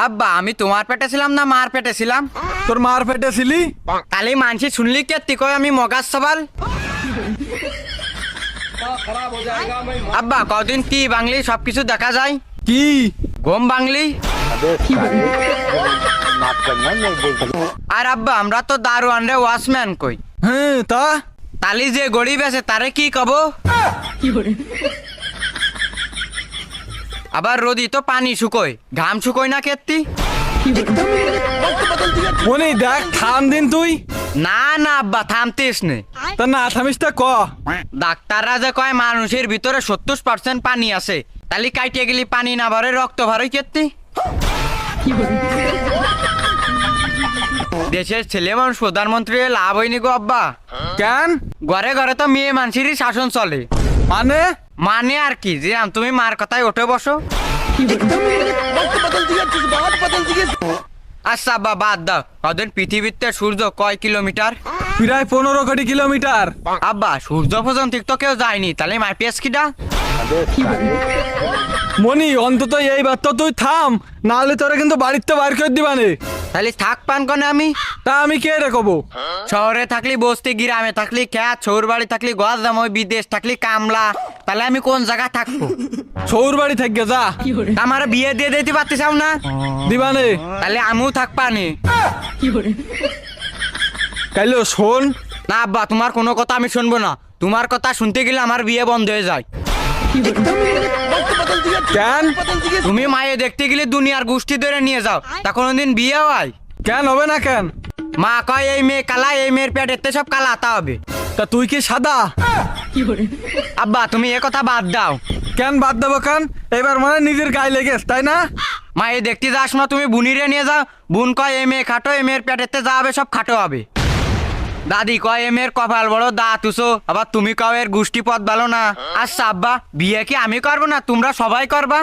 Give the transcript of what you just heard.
আব্বা আমি তোমার পেটে ছিলাম না মার পেটে ছিলাম? তোর মার পেটে ছিলি? কালি মানসি শুনলি কে তুই কয় আমি মগাজ সবাল? আব্বা কদিন কি বাংলি সবকিছু দেখা যায়? কি ঘুম বাংলি। আর আব্বা আমরা তো দারোয়ান রে ওয়াচম্যান কই। হ্যাঁ তা তালি যে গরিব আছে তারে কি কব? আবার রোদি তো পানি শুকোয়, ঘাম শুকোয় না কেত্তি? মনি দেখ থাম দিন তুই। না না আব্বা থামতিস নে। তা না থামিস তা ক। ডাক্তাররা যে কয় মানুষের ভিতরে 70% পানি আছে, তালি কাইটে গেলি পানি না ভরে রক্ত ভরে কেত্তি? দেশের ছেলে মানুষ প্রধানমন্ত্রী লাভ হয়নি গো আব্বা। কেন? ঘরে ঘরে তো মেয়ে মানুষেরই শাসন চলে। মানে মানে আর কি যে তুমি মার কথায় উঠে বসো। আচ্ছা আব্বা বাদ দাও, ওদের পৃথিবীতে সূর্য কয় কিলোমিটার? প্রায় 15 কোটি কিলোমিটার। আব্বা সূর্য পর্যন্ত তো কেউ যায়নি, তাহলে মাইপিএস কিটা? মনি অন্তত এইবার তো তুই থাম, নাহলে তোরা কিন্তু বাড়িতে বার করে দিবানে। তাহলে থাক পান কনে আমি? তা আমি কে রে কব? শহরে থাকলি বস্তি, গ্রামে থাকলি খ্যাত, শহর বাড়ি থাকলি গজাময়, বিদেশ থাকলি কামলা, তাহলে আমি কোন জায়গা থাকবো? সৌর বাড়ি থাকবে যা। আমার বিয়ে দিয়ে দিতে পারতেছাও না? দিবানে। তাহলে আমিও থাকপানি। কাইলো শোন। না আব্বা তোমার কোনো কথা আমি শুনবো না, তোমার কথা শুনতে গেলে আমার বিয়ে বন্ধ হয়ে যায়। কেন? তুমি মায়ে দেখতে গেলে দুনিয়ার গোষ্ঠী ধরে নিয়ে যাও, তা কোনোদিন বিয়ে হয়? কেন হবে না কেন? মা কয় এই মেয়ে কালা, এই মেয়ের পেটেতে সব কালা, তা হবে। তা তুই কি সাদা? আব্বা তুমি এ কথা বাদ দাও। কেন বাদ দেবো কেন? এবার মানে নিজের গায়ে লেগেছ তাই না? মায়ে দেখতে যাস না, তুমি বুনিরে নিয়ে যাও, বুন কয় এই মেয়ে খাটো, এই মেয়ের পেটেতে যা হবে সব খাটো হবে। দাদি কয় এ মেয়ের কপাল বড়, দাঁত উঁচু, আবার তুমি কও এর গোষ্ঠী পথ ভালো না। আচ্ছা আব্বা বিয়ে কি আমি করবো না তোমরা সবাই করবা?